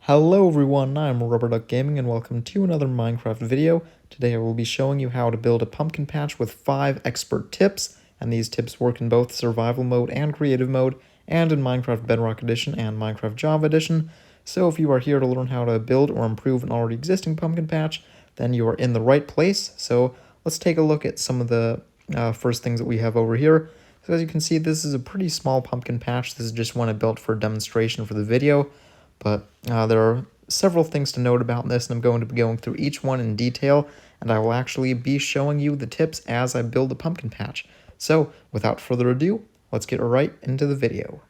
Hello everyone, I'm Rubber Duck Gaming and welcome to another Minecraft video. Today I will be showing you how to build a pumpkin patch with 5 expert tips, and these tips work in both survival mode and creative mode, and in Minecraft Bedrock Edition and Minecraft Java Edition. So if you are here to learn how to build or improve an already existing pumpkin patch, then you are in the right place. So let's take a look at some of the first things that we have over here. So as you can see, this is a pretty small pumpkin patch. This is just one I built for a demonstration for the video. But there are several things to note about this, and I'm going to be going through each one in detail, and I will actually be showing you the tips as I build a pumpkin patch. So, without further ado, let's get right into the video.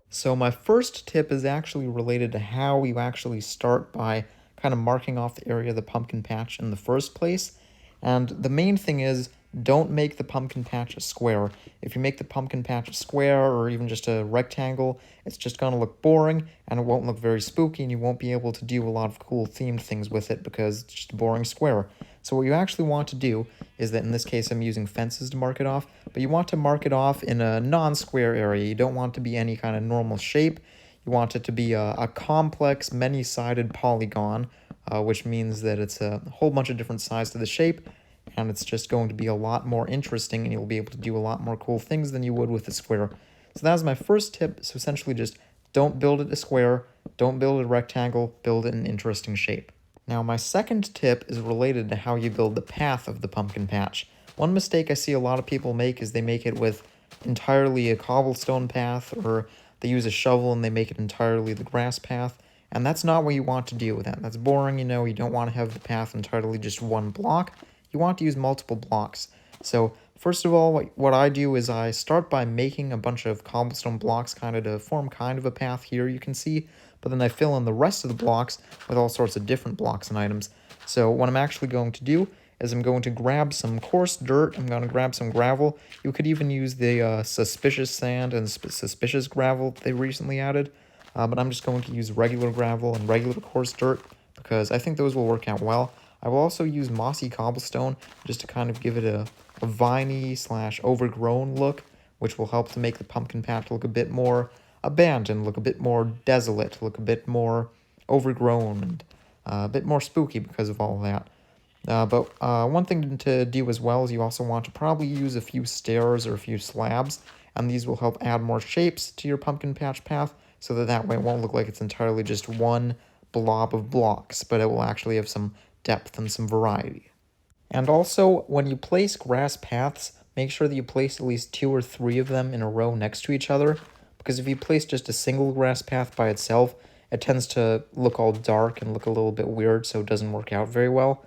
So my first tip is actually related to how you actually start by kind of marking off the area of the pumpkin patch in the first place. And the main thing is, don't make the pumpkin patch a square. If you make the pumpkin patch a square or even just a rectangle, it's just going to look boring and it won't look very spooky, and you won't be able to do a lot of cool themed things with it because it's just a boring square. So what you actually want to do is that, in this case I'm using fences to mark it off, but you want to mark it off in a non-square area. You don't want to be any kind of normal shape. You want it to be a complex, many-sided polygon, which means that it's a whole bunch of different sides to the shape, and it's just going to be a lot more interesting, and you'll be able to do a lot more cool things than you would with a square. So that was my first tip. So essentially just don't build it a square, don't build it a rectangle, build it an interesting shape. Now my second tip is related to how you build the path of the pumpkin patch. One mistake I see a lot of people make is they make it with entirely a cobblestone path, or they use a shovel and they make it entirely the grass path, and that's not what you want to do with that. That's boring, you don't want to have the path entirely just one block. You want to use multiple blocks. So first of all, what I do is I start by making a bunch of cobblestone blocks kind of to form kind of a path here, you can see, but then I fill in the rest of the blocks with all sorts of different blocks and items. So what I'm actually going to do is I'm going to grab some coarse dirt, I'm going to grab some gravel. You could even use the suspicious sand and suspicious gravel they recently added, but I'm just going to use regular gravel and regular coarse dirt because I think those will work out well. I will also use mossy cobblestone just to kind of give it a viney / overgrown look, which will help to make the pumpkin patch look a bit more abandoned, look a bit more desolate, look a bit more overgrown, and a bit more spooky because of all that. But one thing to do as well is you also want to probably use a few stairs or a few slabs, and these will help add more shapes to your pumpkin patch path, so that way it won't look like it's entirely just one blob of blocks, but it will actually have some depth and some variety. And also, when you place grass paths, make sure that you place at least 2 or 3 of them in a row next to each other, because if you place just a single grass path by itself, it tends to look all dark and look a little bit weird, so it doesn't work out very well.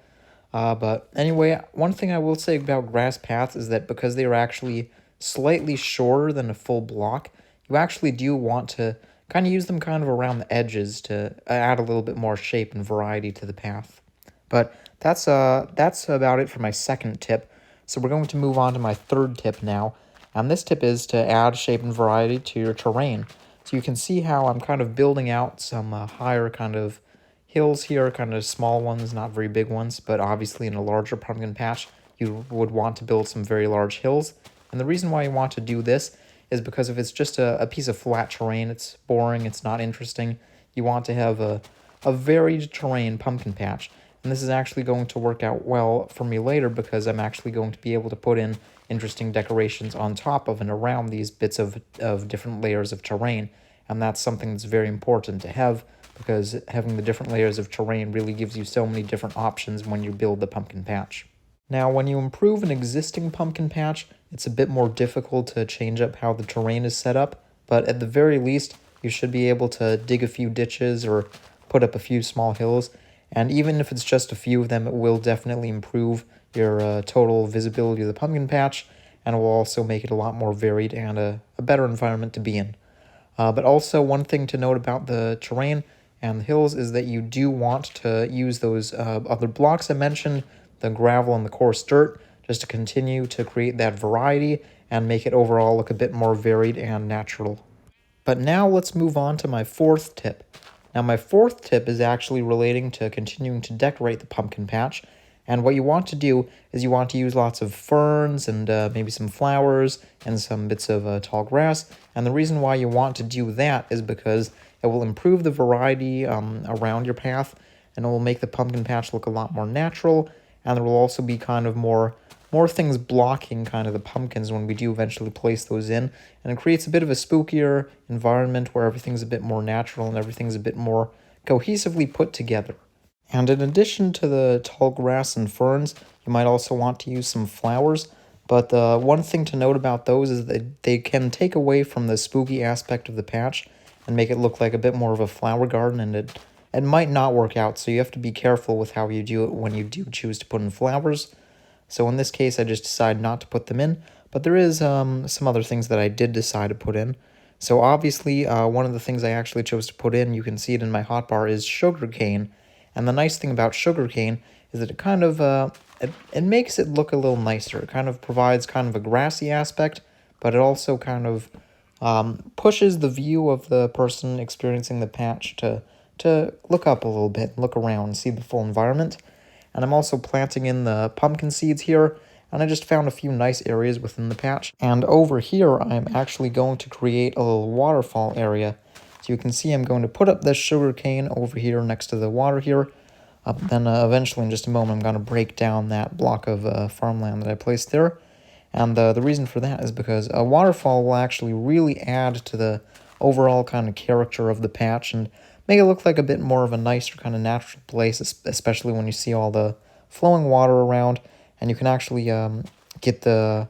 But anyway, one thing I will say about grass paths is that because they are actually slightly shorter than a full block, you actually do want to kind of use them kind of around the edges to add a little bit more shape and variety to the path. But that's about it for my second tip. So we're going to move on to my third tip now. And this tip is to add shape and variety to your terrain. So you can see how I'm kind of building out some higher kind of hills here, kind of small ones, not very big ones, but obviously in a larger pumpkin patch, you would want to build some very large hills. And the reason why you want to do this is because if it's just a piece of flat terrain, it's boring, it's not interesting. You want to have a varied terrain pumpkin patch. And this is actually going to work out well for me later because I'm actually going to be able to put in interesting decorations on top of and around these bits of different layers of terrain. And that's something that's very important to have, because having the different layers of terrain really gives you so many different options when you build the pumpkin patch. Now, when you improve an existing pumpkin patch, it's a bit more difficult to change up how the terrain is set up, but at the very least, you should be able to dig a few ditches or put up a few small hills. And even if it's just a few of them, it will definitely improve your total visibility of the pumpkin patch, and it will also make it a lot more varied and a better environment to be in. But also, one thing to note about the terrain and the hills is that you do want to use those other blocks I mentioned, the gravel and the coarse dirt, just to continue to create that variety and make it overall look a bit more varied and natural. But now let's move on to my fourth tip. Now my fourth tip is actually relating to continuing to decorate the pumpkin patch, and what you want to do is you want to use lots of ferns and maybe some flowers and some bits of tall grass, and the reason why you want to do that is because it will improve the variety around your path, and it will make the pumpkin patch look a lot more natural, and there will also be kind of more things blocking kind of the pumpkins when we do eventually place those in, and it creates a bit of a spookier environment where everything's a bit more natural and everything's a bit more cohesively put together. And in addition to the tall grass and ferns, you might also want to use some flowers, but the one thing to note about those is that they can take away from the spooky aspect of the patch and make it look like a bit more of a flower garden, and it might not work out, so you have to be careful with how you do it when you do choose to put in flowers. So in this case, I just decided not to put them in, but there is some other things that I did decide to put in. So obviously, one of the things I actually chose to put in, you can see it in my hotbar, is sugarcane. And the nice thing about sugarcane is that it kind of, it makes it look a little nicer. It kind of provides kind of a grassy aspect, but it also kind of pushes the view of the person experiencing the patch to look up a little bit, look around, and see the full environment. And I'm also planting in the pumpkin seeds here, and I just found a few nice areas within the patch. And over here, I'm actually going to create a little waterfall area. So you can see I'm going to put up this sugar cane over here next to the water here. Then eventually, in just a moment, I'm going to break down that block of farmland that I placed there. And the reason for that is because a waterfall will actually really add to the overall kind of character of the patch and make it look like a bit more of a nicer kind of natural place, especially when you see all the flowing water around, and you can actually get the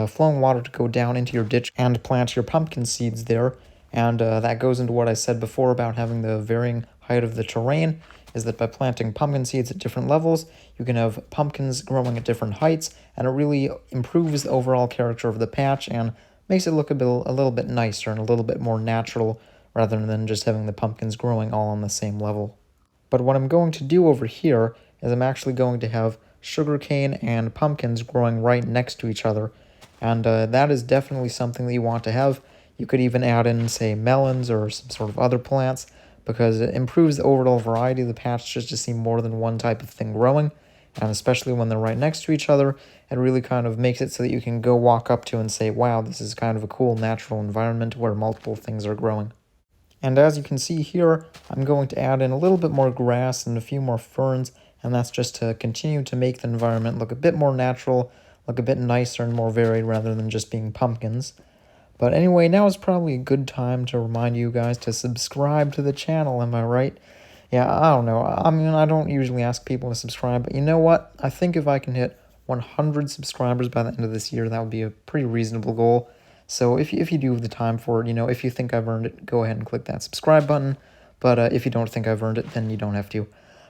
flowing water to go down into your ditch and plant your pumpkin seeds there. And that goes into what I said before about having the varying height of the terrain, is that by planting pumpkin seeds at different levels, you can have pumpkins growing at different heights, and it really improves the overall character of the patch and makes it look a little bit nicer and a little bit more natural, rather than just having the pumpkins growing all on the same level. But what I'm going to do over here is I'm actually going to have sugarcane and pumpkins growing right next to each other, and that is definitely something that you want to have. You could even add in, say, melons or some sort of other plants, because it improves the overall variety of the patch just to see more than one type of thing growing, and especially when they're right next to each other, it really kind of makes it so that you can go walk up to and say, wow, this is kind of a cool natural environment where multiple things are growing. And as you can see here, I'm going to add in a little bit more grass and a few more ferns, and that's just to continue to make the environment look a bit more natural, look a bit nicer and more varied rather than just being pumpkins. But anyway, now is probably a good time to remind you guys to subscribe to the channel, am I right? Yeah, I don't know. I mean, I don't usually ask people to subscribe, but you know what? I think if I can hit 100 subscribers by the end of this year, that would be a pretty reasonable goal. So if you do have the time for it, if you think I've earned it, go ahead and click that subscribe button. But if you don't think I've earned it, then you don't have to.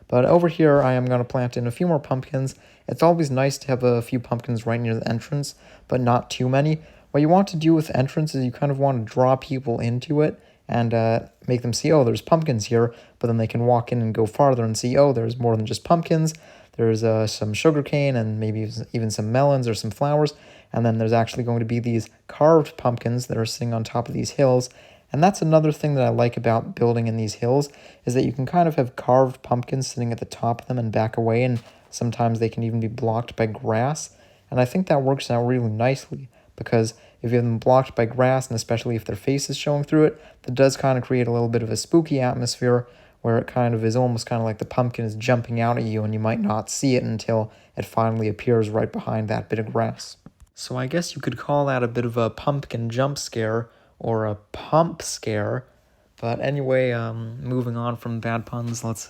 But over here, I am going to plant in a few more pumpkins. It's always nice to have a few pumpkins right near the entrance, but not too many. What you want to do with entrance is you kind of want to draw people into it and make them see, oh, there's pumpkins here, but then they can walk in and go farther and see, oh, there's more than just pumpkins. There's some sugarcane and maybe even some melons or some flowers. And then there's actually going to be these carved pumpkins that are sitting on top of these hills. And that's another thing that I like about building in these hills, is that you can kind of have carved pumpkins sitting at the top of them and back away, and sometimes they can even be blocked by grass. And I think that works out really nicely, because if you have them blocked by grass, and especially if their face is showing through it, that does kind of create a little bit of a spooky atmosphere, where it kind of is almost kind of like the pumpkin is jumping out at you, and you might not see it until it finally appears right behind that bit of grass. So I guess you could call that a bit of a pumpkin jump scare, or a pump scare. But anyway, moving on from bad puns, let's,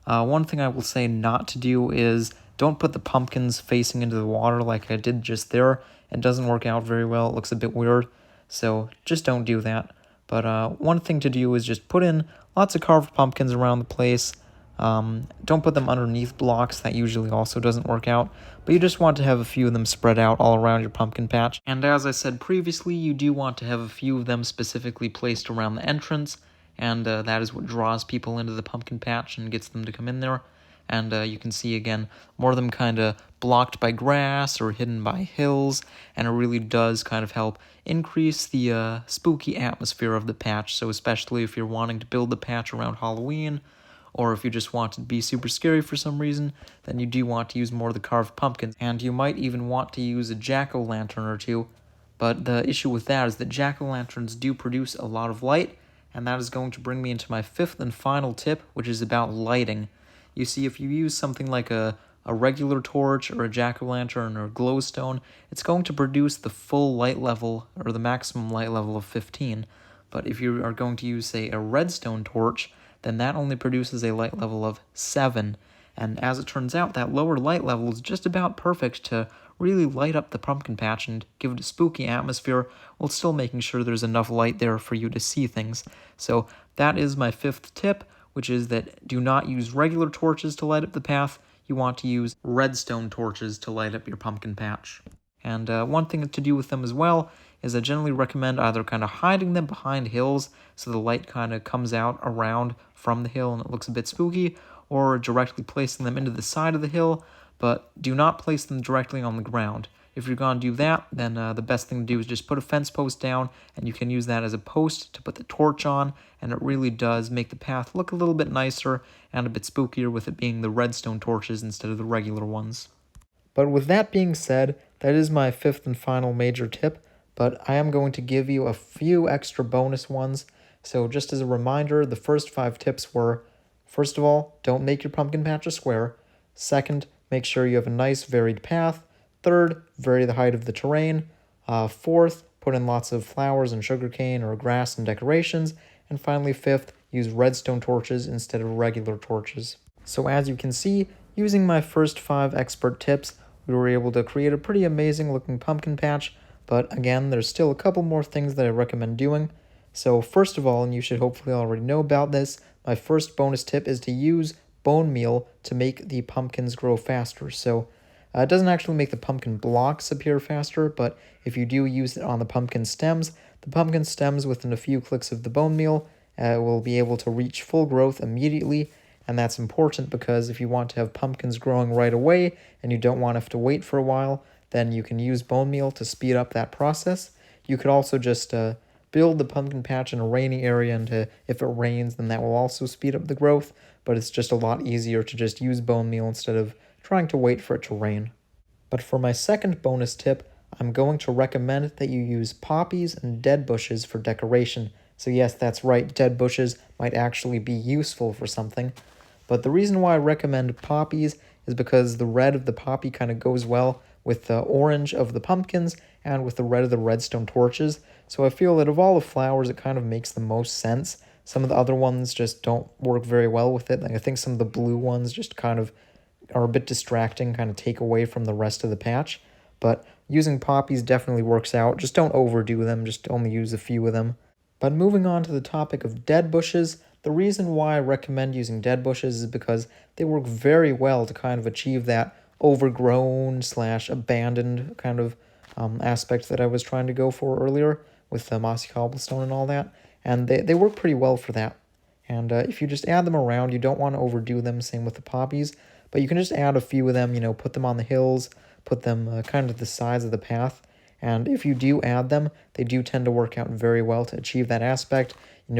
one thing I will say not to do is don't put the pumpkins facing into the water like I did just there. It doesn't work out very well, it looks a bit weird, so just don't do that. But one thing to do is just put in lots of carved pumpkins around the place. Don't put them underneath blocks, that usually also doesn't work out, but you just want to have a few of them spread out all around your pumpkin patch. And as I said previously, you do want to have a few of them specifically placed around the entrance, and that is what draws people into the pumpkin patch and gets them to come in there. And you can see, again, more of them kind of blocked by grass or hidden by hills, and it really does kind of help increase the spooky atmosphere of the patch, so especially if you're wanting to build the patch around Halloween, or if you just want it to be super scary for some reason, then you do want to use more of the carved pumpkins, and you might even want to use a jack-o'-lantern or two. But the issue with that is that jack-o'-lanterns do produce a lot of light, and that is going to bring me into my fifth and final tip, which is about lighting. You see, if you use something like a regular torch or a jack-o'-lantern or a glowstone, it's going to produce the full light level or the maximum light level of 15. But if you are going to use, say, a redstone torch, then that only produces a light level of 7. And as it turns out, that lower light level is just about perfect to really light up the pumpkin patch and give it a spooky atmosphere while still making sure there's enough light there for you to see things. So that is my fifth tip, which is that do not use regular torches to light up the path. You want to use redstone torches to light up your pumpkin patch. And one thing to do with them as well is I generally recommend either kind of hiding them behind hills so the light kind of comes out around from the hill and it looks a bit spooky, or directly placing them into the side of the hill, but do not place them directly on the ground. If you're going to do that, then the best thing to do is just put a fence post down, and you can use that as a post to put the torch on, and it really does make the path look a little bit nicer and a bit spookier with it being the redstone torches instead of the regular ones. But with that being said, that is my fifth and final major tip, but I am going to give you a few extra bonus ones. So just as a reminder, the first 5 tips were, first of all, don't make your pumpkin patch a square. Second, make sure you have a nice varied path. Third, vary the height of the terrain. Fourth, put in lots of flowers and sugarcane or grass and decorations. And finally, fifth, use redstone torches instead of regular torches. So as you can see, using my first 5 expert tips, we were able to create a pretty amazing looking pumpkin patch, but again, there's still a couple more things that I recommend doing. So first of all, and you should hopefully already know about this, my first bonus tip is to use bone meal to make the pumpkins grow faster. So it doesn't actually make the pumpkin blocks appear faster, but if you do use it on the pumpkin stems within a few clicks of the bone meal will be able to reach full growth immediately. And that's important because if you want to have pumpkins growing right away and you don't want to have to wait for a while, then you can use bone meal to speed up that process. You could also just build the pumpkin patch in a rainy area, and if it rains, then that will also speed up the growth, but it's just a lot easier to just use bone meal instead of trying to wait for it to rain. But for my second bonus tip, I'm going to recommend that you use poppies and dead bushes for decoration. So yes, that's right, dead bushes might actually be useful for something. But the reason why I recommend poppies is because the red of the poppy kind of goes well with the orange of the pumpkins and with the red of the redstone torches. So I feel that of all the flowers, it kind of makes the most sense. Some of the other ones just don't work very well with it. Like I think some of the blue ones just kind of are a bit distracting, kind of take away from the rest of the patch. But using poppies definitely works out. Just don't overdo them, just only use a few of them. But moving on to the topic of dead bushes, the reason why I recommend using dead bushes is because they work very well to kind of achieve that overgrown / abandoned kind of aspect that I was trying to go for earlier with the mossy cobblestone and all that. And they work pretty well for that. And if you just add them around, you don't want to overdo them, same with the poppies. But you can just add a few of them, put them on the hills, put them kind of to the sides of the path. And if you do add them, they do tend to work out very well to achieve that aspect.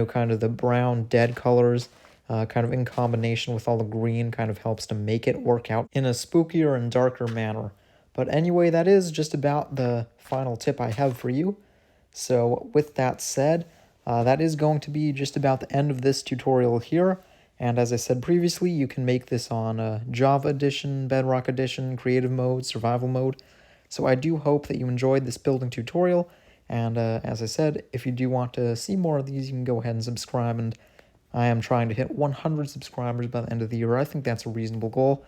Kind of the brown dead colors, kind of in combination with all the green kind of helps to make it work out in a spookier and darker manner. But anyway, that is just about the final tip I have for you. So with that said, that is going to be just about the end of this tutorial here. And as I said previously, you can make this on Java Edition, Bedrock Edition, Creative Mode, Survival Mode. So I do hope that you enjoyed this building tutorial. And as I said, if you do want to see more of these, you can go ahead and subscribe. And I am trying to hit 100 subscribers by the end of the year. I think that's a reasonable goal.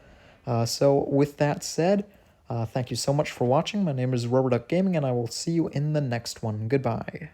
So with that said, thank you so much for watching. My name is Rubber Duck Gaming, and I will see you in the next one. Goodbye.